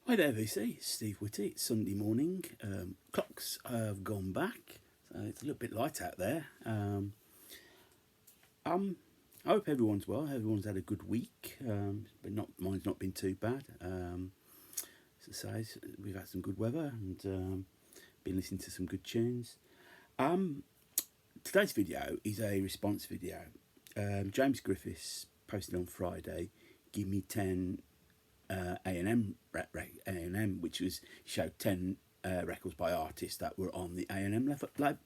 Hi there, VC. It's Steve Whitty. It's Sunday morning. Clocks have gone back, so it's a little bit light out there. I hope everyone's well. Everyone's had a good week, but mine's not been too bad. As I say, we've had some good weather and been listening to some good tunes. Today's video is a response video. James Griffiths posted on Friday, "Gimme 10 A&M, which showed 10 records by artists that were on the A&M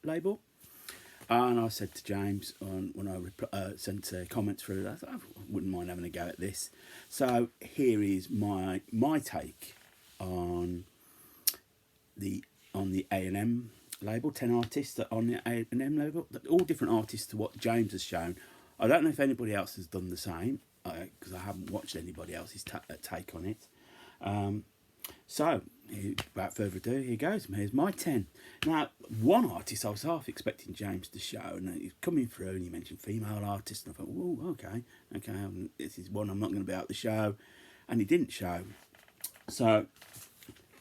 label." And I said to James when I sent comments through, I thought I wouldn't mind having a go at this. So here is my take on the A&M label. 10 artists that on the A&M label, all different artists to what James has shown. I don't know if anybody else has done the same, because I haven't watched anybody else's take on it. So, without further ado, here goes. Here's my 10. Now, one artist I was half expecting James to show, and he's coming through, and he mentioned female artists, and I thought, oh, okay, this is one I'm not going to be able to show, and he didn't show. So,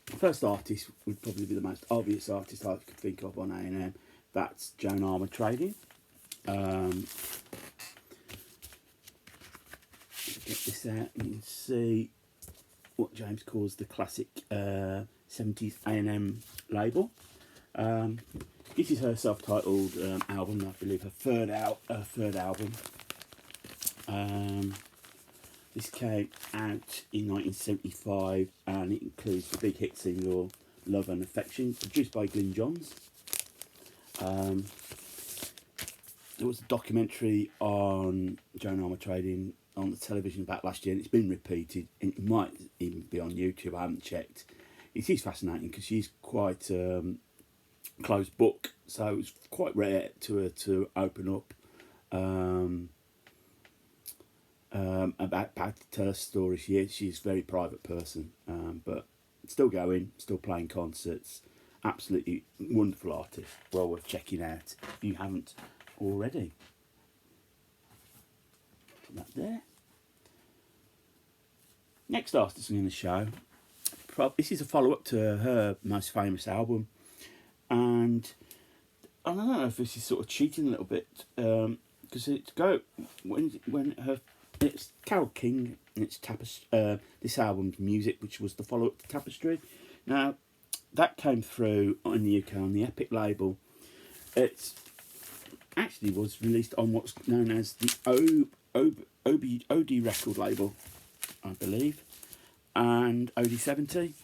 the first artist would probably be the most obvious artist I could think of on A&M. That's Joan Armour Trading. Get this out, you can see what James calls the classic 70s A&M label. This is her self-titled album, I believe her third album. This came out in 1975 and it includes the big hit single Love and Affection, produced by Glyn Johns. There was a documentary on Joan Armour Trading on the television back last year, and it's been repeated. It might even be on YouTube, I haven't checked. It is fascinating because she's quite closed book, so it's quite rare to her to open up about her story. She's a very private person, but still going, still playing concerts. Absolutely wonderful artist, well worth checking out if you haven't already. Put that there. Next artist I'm going to show, this is a follow-up to her most famous album, and I don't know if this is sort of cheating a little bit, because it's Carole King and it's this album's Music, which was the follow-up to Tapestry. Now that came through in the UK on the Epic label. It actually was released on what's known as the OD record label, I believe, and OD70,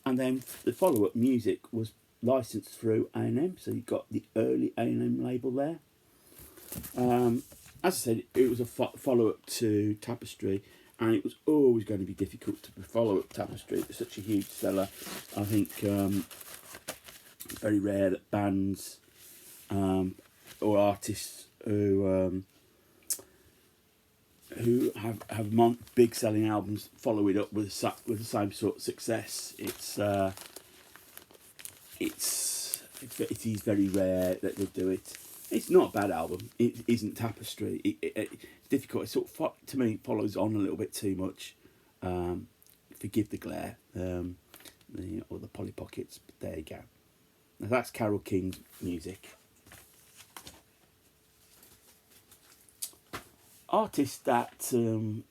and then the follow-up Music was licensed through A&M, so you got the early A&M label there. As I said, it was a follow-up to Tapestry, and it was always going to be difficult to follow up Tapestry. It's such a huge seller. I think it's very rare that bands or artists who have big selling albums follow it up with the same sort of success. It is very rare that they do it. It's not a bad album. It isn't Tapestry. It's difficult. It sort of, to me, follows on a little bit too much. Forgive the glare, or the Polly Pockets. But there you go. Now that's Carole King's Music. Artist that sort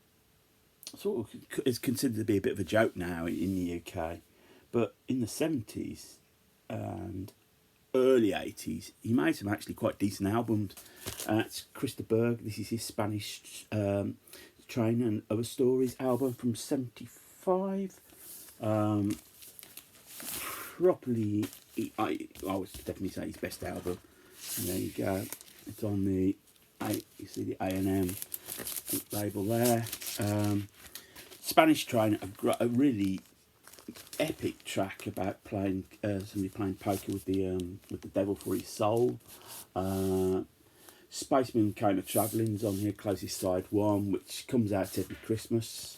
of is considered to be a bit of a joke now in the UK, but in the 70s and early 80s, he made some actually quite decent albums. It's Christa Berg. This is his Spanish Train and Other Stories album from 75. Probably, I would definitely say his best album. And there you go. It's on the, you see the A&M label there. Spanish Train, a really epic track about somebody playing poker with the devil for his soul. Spaceman Kind of Travelling's on here, closest side one, which comes out every Christmas.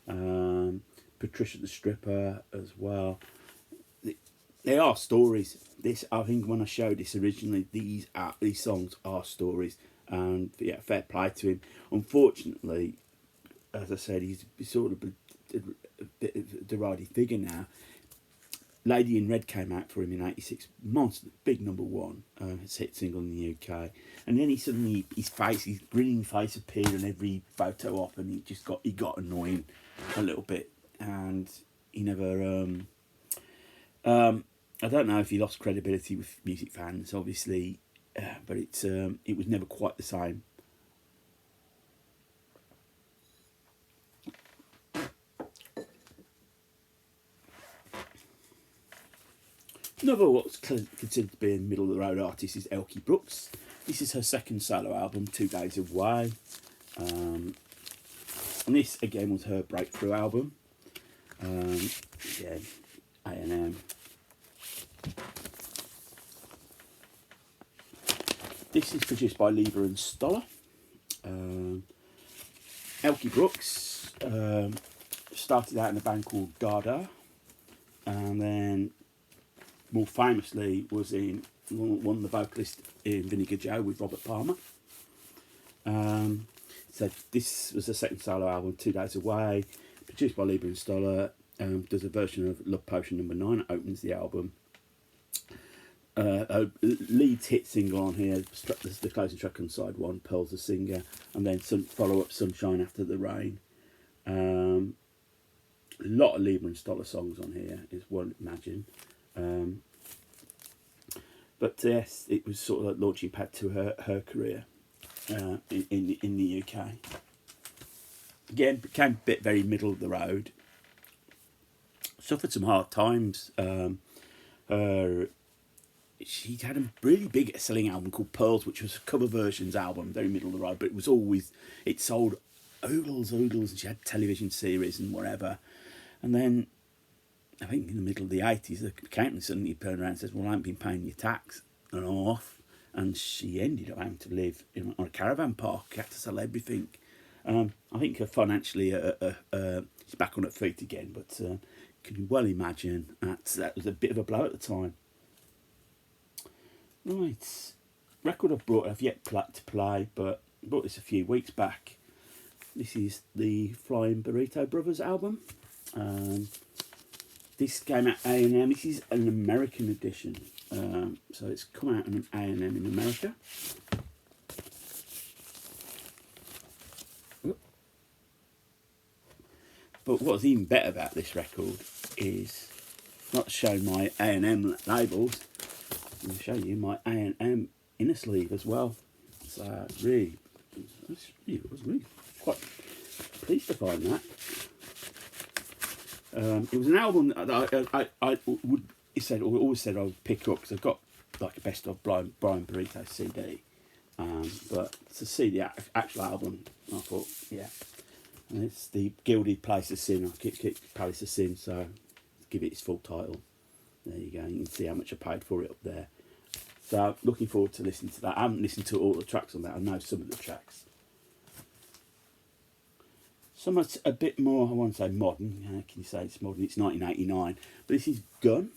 Patricia the Stripper as well. They are stories. I think when I showed this originally, these songs are stories, and yeah, fair play to him. Unfortunately, as I said, he's sort of a bit of derided figure now. Lady in Red came out for him in '86, monster, big #1, hit single in the UK, and then his grinning face appeared on every photo op, and he got annoying a little bit, and he never. I don't know if he lost credibility with music fans, obviously, but it was never quite the same. Another what's considered to be a middle of the road artist is Elkie Brooks. This is her second solo album, 2 Days Away. And this again was her breakthrough album. Again, A&M. This is produced by Lieber and Stoller. Elkie Brooks started out in a band called Garda, and then more famously was in one of the vocalists in Vinegar Joe with Robert Palmer. So this was the second solo album, 2 Days Away, produced by Lieber and Stoller. There's a version of Love Potion #9 that opens the album. Lead's hit single on here, the closing track on side 1, Pearl's the singer, and then some follow-up Sunshine After the Rain. A lot of Lieber and Stoller songs on here, is one imagine. But yes, it was sort of like launching pad to her career in the UK. Again, became a bit very middle of the road. Suffered some hard times. She had a really big selling album called Pearls, which was a cover versions album, very middle of the road, but it sold oodles, and she had television series and whatever. And then, I think in the middle of the 80s, the accountant suddenly turned around and says, well, I haven't been paying your tax, and off. And she ended up having to live on a caravan park, had to sell everything. I think financially she's back on her feet again, but can you well imagine that was a bit of a blow at the time. Right, record I've yet to play, but I bought this a few weeks back. This is the Flying Burrito Brothers album. This came out A&M. This is an American edition, so it's come out on an A&M in America. But what's even better about this record is not showing my A&M labels. I'm going to show you my A&M inner sleeve as well. So I was really quite pleased to find that. It was an album that I always said I would pick up, because I've got like a best of Brian Burrito CD. But to see the actual album, I thought, yeah. And it's the Gilded Palace of Sin, Palace of Sin, so give it its full title. There you go, you can see how much I paid for it up there. So looking forward to listening to that. I haven't listened to all the tracks on that, I know some of the tracks. Somewhat a bit more, I won't say modern, can you say it's modern, it's 1989. But this is Gun,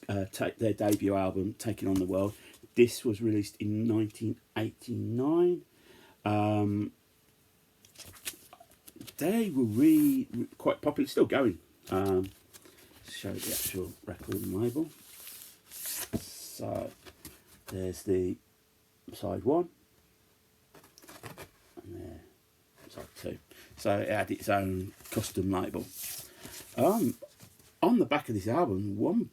their debut album, Taking on the World. This was released in 1989. They were really quite popular, still going. Show the actual record and label. So there's the side 1, and there side 2. So it had its own custom label. On the back of this album, one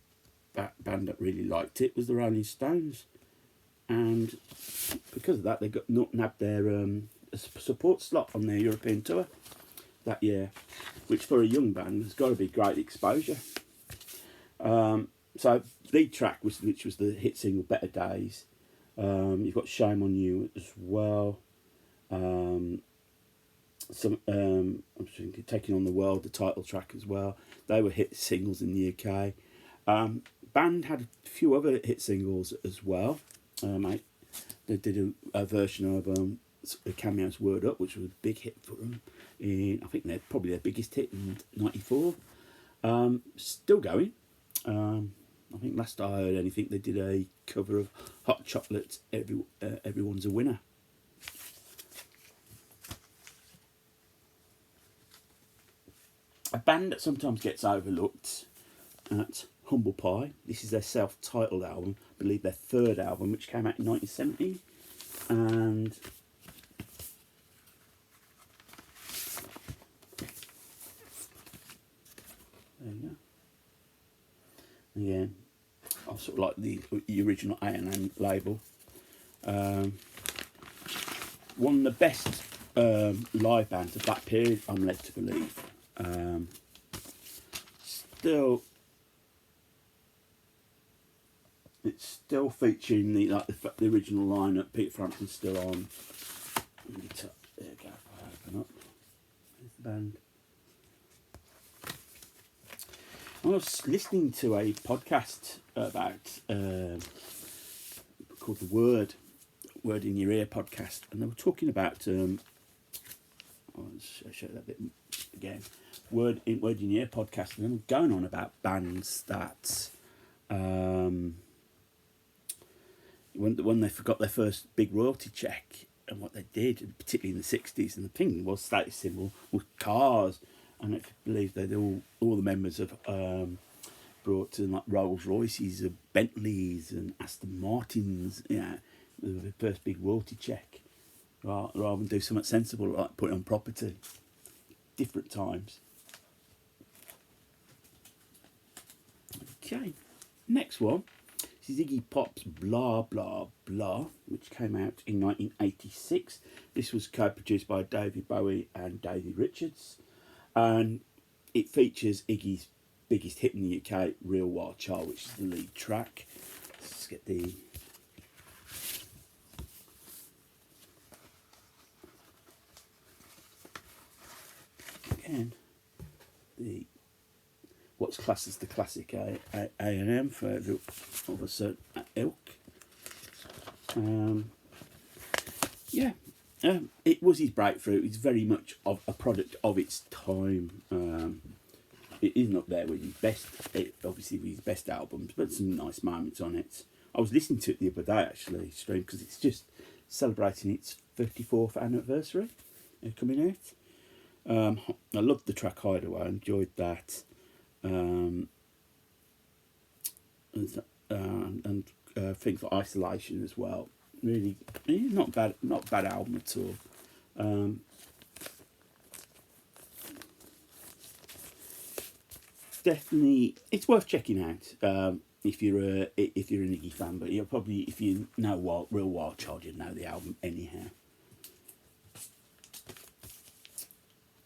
band that really liked it was the Rolling Stones, and because of that, they nabbed their support slot on their European tour that year, which for a young band has got to be great exposure. So lead track which was the hit single Better Days. You've got Shame on You as well. I'm thinking Taking on the World, the title track as well. They were hit singles in the UK. Band had a few other hit singles as well. They did a version of the Cameo's Word Up, which was a big hit for them. I think they're probably their biggest hit in '94. Still going. I think last I heard anything, they did a cover of Hot Chocolate, Everyone's a Winner. A band that sometimes gets overlooked at Humble Pie. This is their self-titled album, I believe their third album, which came out in 1970. And there you go. Again, I sort of like the original A&M label. One of the best live bands of that period, I'm led to believe. It's still featuring the original lineup. Pete Frampton's still on. There you go. If I open up, there's the band. I was listening to a podcast about called the Word in Your Ear podcast, and they were talking about. I'll show that bit again. Word in Your Ear podcast, and they were going on about bands that. When they forgot their first big royalty check and what they did, particularly in the 60s, and the thing was status symbol was cars, and I believe that all the members of brought in like Rolls Royces, Bentleys, and Aston Martins, the first big royalty check, rather than do something sensible like put it on property. Different times. Okay, next one. This is Iggy Pop's Blah Blah Blah, which came out in 1986. This was co-produced by David Bowie and Davy Richards, and it features Iggy's biggest hit in the UK, Real Wild Child, which is the lead track. Let's get the... Again, the... what's classed as the classic A&M for of a certain ilk. It was his breakthrough. It's very much of a product of its time. It isn't up there with his best, obviously with his best albums, but some nice moments on it. I was listening to it the other day actually, because it's just celebrating its 54th anniversary coming out. I loved the track Hideaway. I enjoyed that. And things like Isolation as well. Really not bad album at all. Definitely, it's worth checking out if you're an Iggy fan. But you'll probably, if you know Real Wild Child, you know the album anyhow.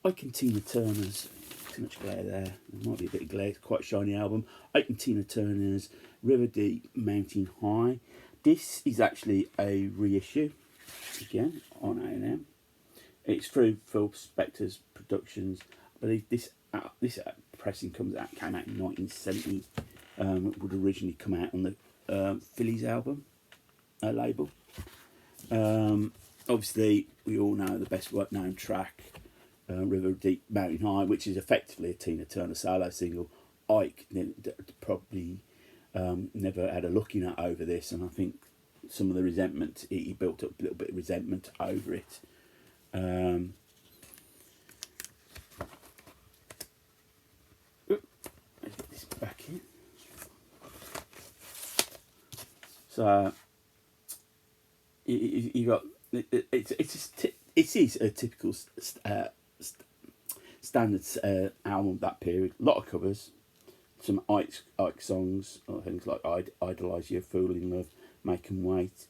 Ike and Tina Turner's. Too much glare there. There might be a bit of glare. It's quite a shiny album. Ike and Tina Turner's River Deep, Mountain High. This is actually a reissue, again, on A&M. It's through Phil Spector's Productions. I believe this pressing came out in 1970. It would originally come out on the Phillies album label. Obviously, we all know the best known track, River Deep, Mountain High, which is effectively a Tina Turner solo single. Ike probably never had a looking at over this, and I think some of the resentment, he built up a little bit of resentment over it. Let's get this back in. So you got it is a typical standard album of that period. A lot of covers. Some Ike songs, or things like Idolise You, Fool in Love, Make 'Em Wait.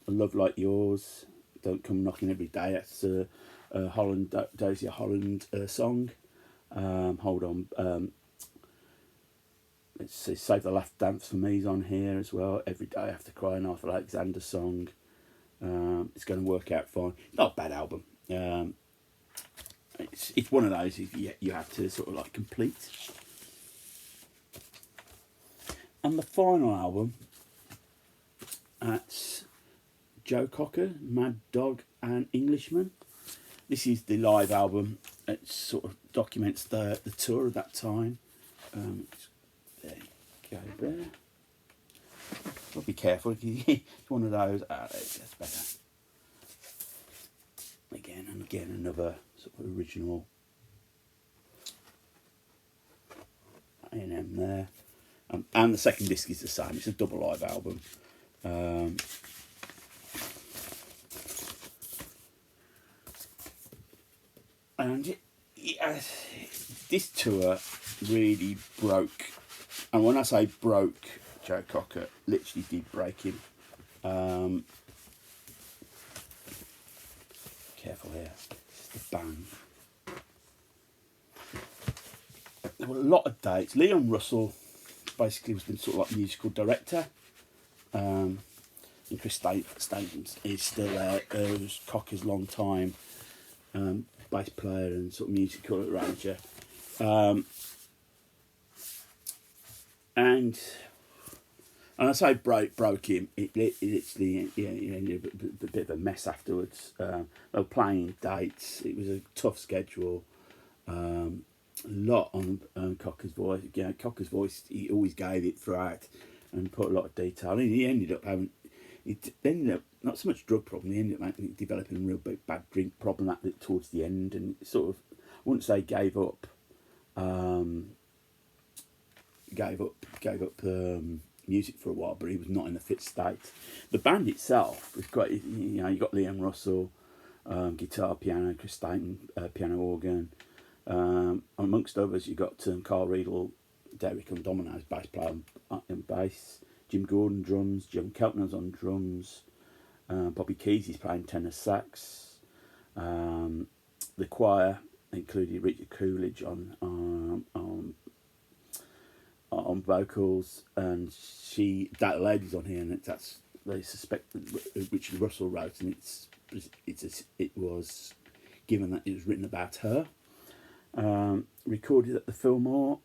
Love Like Yours, Don't Come Knocking Every Day. That's Daisy Holland song. Hold On. Let's see, Save the Last Dance for Me's on here as well. Every Day After Crying, Arthur Alexander song. It's Going to Work Out Fine. Not a bad album. It's one of those you have to sort of like complete. And the final album, that's Joe Cocker, Mad Dog and Englishman. This is the live album. It sort of documents the tour of that time. There you go there. I'll be careful. It's one of those. That's better. again and again, another sort of original A&M there. And the second disc is the same. It's a double live album. And this tour really broke, and when I say broke Joe Cocker, literally did break him. Careful here, this is the band. There were a lot of dates. Leon Russell basically was been sort of like musical director. And Chris Stevens is still there, who's Cocker's long time bass player and sort of musical arranger. And I say broke him. It literally ended a bit of a mess afterwards. They were playing dates. It was a tough schedule. A lot on Cocker's voice. Again, Cocker's voice, he always gave it throughout and put a lot of detail. And he ended up not so much drug problem. He ended up developing a real bad drink problem towards the end, and sort of, I wouldn't say gave up. Gave up music for a while, but he was not in a fit state. The band itself was great. You got Liam Russell, guitar, piano, Chris Staten, piano, organ. Amongst others, you got Carl Riedel, Derek on Domino's, bass player and bass. Jim Gordon drums, John Keltner's on drums. Bobby Keys is playing tenor sax. The choir included Richard Coolidge on vocals, and that lady's on here, and they suspect that Richard Russell wrote, and it was given that it was written about her. Recorded at the Fillmore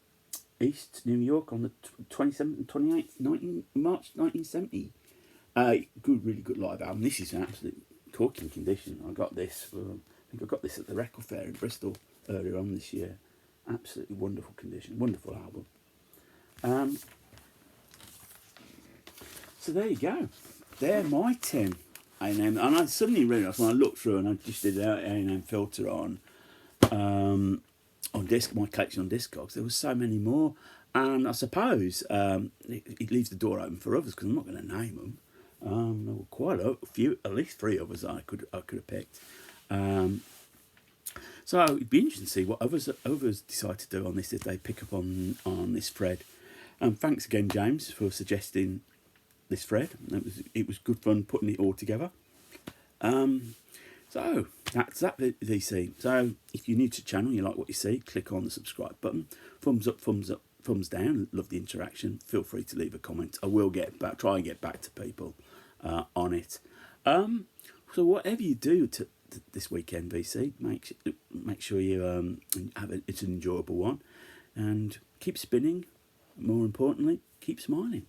East, New York, on the 27th and 28th March 1970. Really good live album. This is an absolute corking condition. I got this. I think I got this at the Record Fair in Bristol earlier on this year. Absolutely wonderful condition. Wonderful album. So there you go. They're my 10 A&M. And I suddenly realised when I looked through and I just did an A&M filter on disc, my collection on Discogs, there was so many more. And I suppose it leaves the door open for others, because I'm not going to name them. There were quite a few, at least 3 others that I could have picked. So it'd be interesting to see what others decide to do on this, if they pick up on this thread. Thanks again, James, for suggesting this thread. It was good fun putting it all together. So that's that, VC. So if you're new to the channel and you like what you see, click on the subscribe button. Thumbs up, thumbs down. Love the interaction. Feel free to leave a comment. I will try and get back to people on it. So whatever you do this weekend, VC, make sure you it's an enjoyable one, and keep spinning. More importantly, keep smiling.